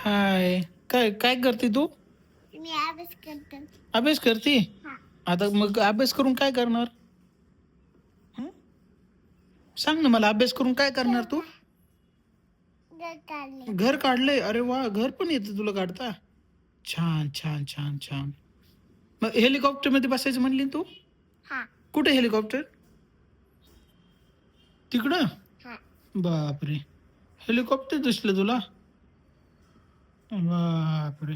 हाय. काय काय करते तू? मी अभ्यास करतो. अभ्यास करते? हा. आता मग अभ्यास करून काय करणार? हं? सांग ना मला, अभ्यास करून काय करणार तू? घर काढले. घर काढलंय? अरे वा, घर पण येतं तुला काढता? छान छान छान छान. मग हेलिकॉप्टर मध्ये बसायचं म्हणली ना तू? हा. कुठे हेलिकॉप्टर? तिकडं? हा. बापरे, हेलिकॉप्टर दिसलं तुला? बापरे.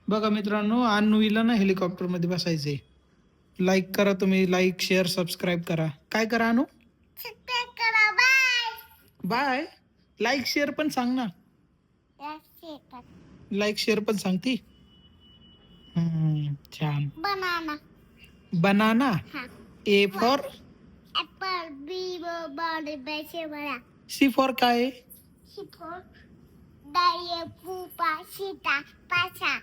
बघा मित्रांनो, अन्वीला ना हेलिकॉप्टर मध्ये बसायचंय. लाईक करा तुम्ही, लाईक शेअर सबस्क्राईब करा. काय करा अनु? सबस्क्राईब करा. बाय. बाय. लाईक शेअर पण सांग ना. लाईक शेअर पण सांगती. छान. बनाना. बनाना. हा. A for? ऍपल. बी बॉडी बैसे बडा. सी फॉर काय? सी फॉर डाय पुपा सीता पासा.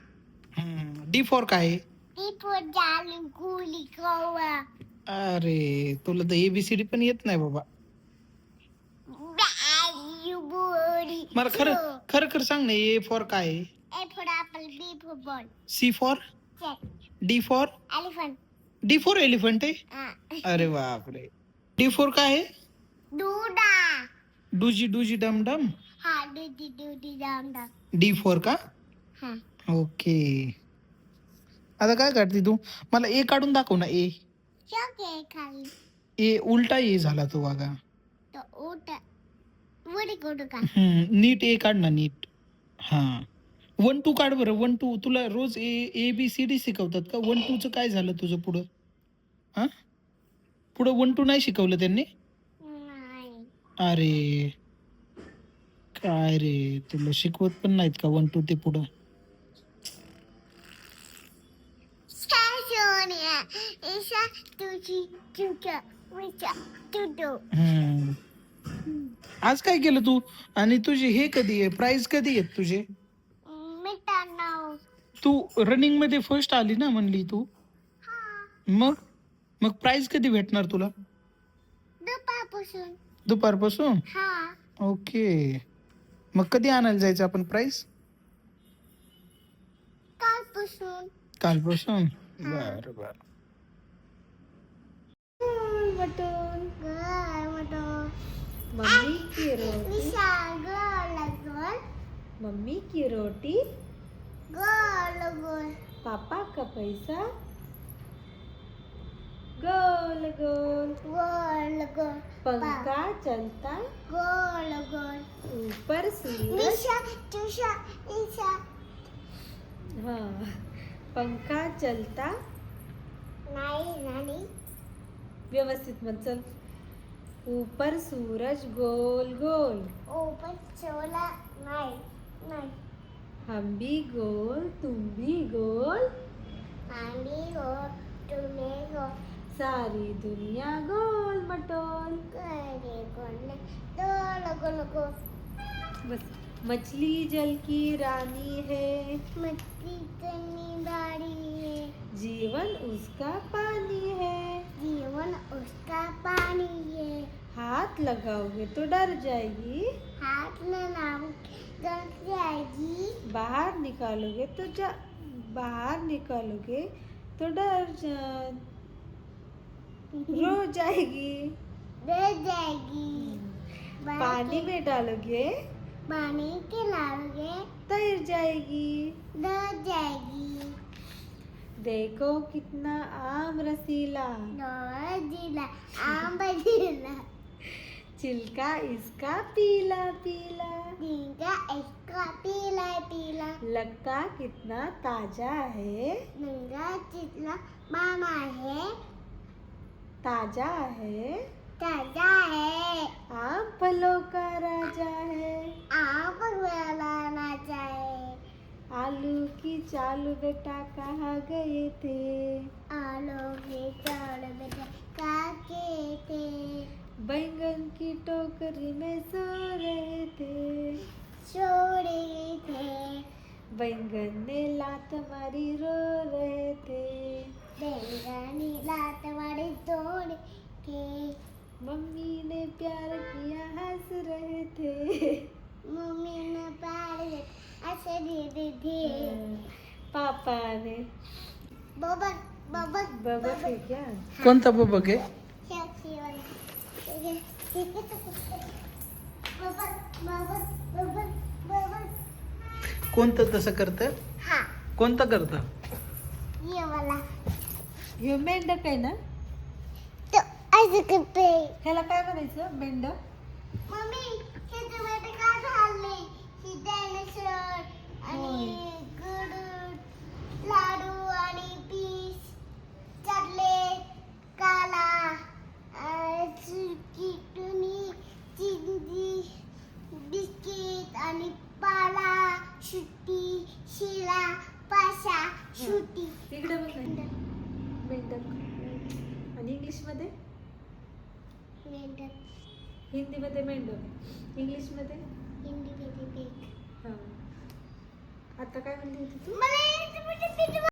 डी फॉर काय? डी फॉर जाल गुली कौवा. अरे, तुला तर एबीसीडी पण येत नाही बाबा. बोडी. मला खरं खरं खरं सांग ना, ए फॉर काय? A for apple. B for ball. C for? D for? Elephant. D for elephant आहे? अरे बापरे. डी फॉर काय आहे? दूधा. डूजी डूजी डम डम. हा. दूधी दूधी डाम डाम. डी फॉर का? हा. ओके. आता काय काढते तू? मला ए काढून दाखव ना. ए चॉके खाली. ए उलटा ए झाला तो बघा. तो उठ वडी कोड का. नीट ए काढ ना, नीट. हा. 1 2 काढ बरं. 1 2 तुला रोज ए ए बी सी डी शिकवतात का? 1 2 चं काय झालं तुझं पुढं? हा, पुढं 1 2 नाही शिकवलं त्यांनी? नाही. अरे काय रे, तुला शिकवत पण नाहीत का 1 2 ते पुढं? सोनिया ईशा तुझी तुझा विचा तुडो. आज काय केलं तू? आणि तुझे हे कधी आहे, प्राइस कधी आहेत तुझे? मिठानो. तू रनिंग मध्ये फर्स्ट आली ना म्हणली तू. हा. मग मग प्राइस कधी भेटणार तुला? दुपारपासून. दुपारपासून? हा. ओके. मग कधी आणायला जायचं आपण प्राइस? कालपासून. कालपासून? बर बर. मटन. मटन. मम्मी की रोटी. विशाल गोल गोल. मम्मी की रोटी. गोल गोल. पापा का पैसा. गोल गोल. गोल गोल. पंखा चलता. गोल गोल. ऊपर सूरज. विशा तुषा ईशा. हाँ, पंखा चलता. नाही नाही. व्यवस्थित मत चल. ऊपर सूरज गोल गोल. ऊपर चोला नाही नाही. हम भी गोल तुम भी गोल. आम्ही हो तुम्ही हो. सारी दुनिया गोल मटोल. करे गोल गोल गोल गोल. बस. मछली जल की रानी है. मछली कनी दाढ़ी है. जीवन उसका पानी है. जीवन उसका पानी है. हाथ लगाओगे तो डर जाएगी. हाथ में नाम डर जाएगी. बाहर निकालोगे तो डर जा रो जाएगी. डर जाएगी. पानी में डालोगे पानी के लाओगे तैर जाएगी. डर जाएगी. देखो कितना आम रसीला. डर जिला आम बजिला. छिलका इसका पीला पीला. जिनका इसका पीला पीला. लगता कितना ताजा है. नंगा चितला मामा है. ताजा है. ताजा है. आम फलों का राजा है. आप लाना चाहे. आलू की चालू बेटा कहाँ गए थे. आलू के चाल बेटा काके थे. बैंगन की टोकरी में सो रहे थे. सो रहे थे. बैंगन ने लात मारी रो रहे थे. बैंगनी लात वाली तोड़ के. मम्मी ने प्यार किया हंस रहे थे. मम्मी ने प्यार असे धीरे पापाने बबक बबक बबक आहे क्या? कोणता बबक आहे? बबक बबक बबक बबक कोणतं तसं करतं? हा कोणतं करतं? ये वाला ह्यो मेंढक आहे ना? तो असं करते ह्याला काय म्हणायचं? मेंढक? मम्मी हे तुम्ही काय झाले ही डायनासोर आणि गरुड लाडू आणि पीस चॉकलेट काला किटुनी चिंदी बिस्किट आणि पाला सुट्टी शिला पाशा सुट्टी इकडे बघ ना. मेंढक. आणि इंग्लिशमध्ये? मेंढक हिंदीमध्ये मेंढक, इंग्लिशमध्ये? हिंदी मध्ये हां. आता काय म्हणली होती तू? मला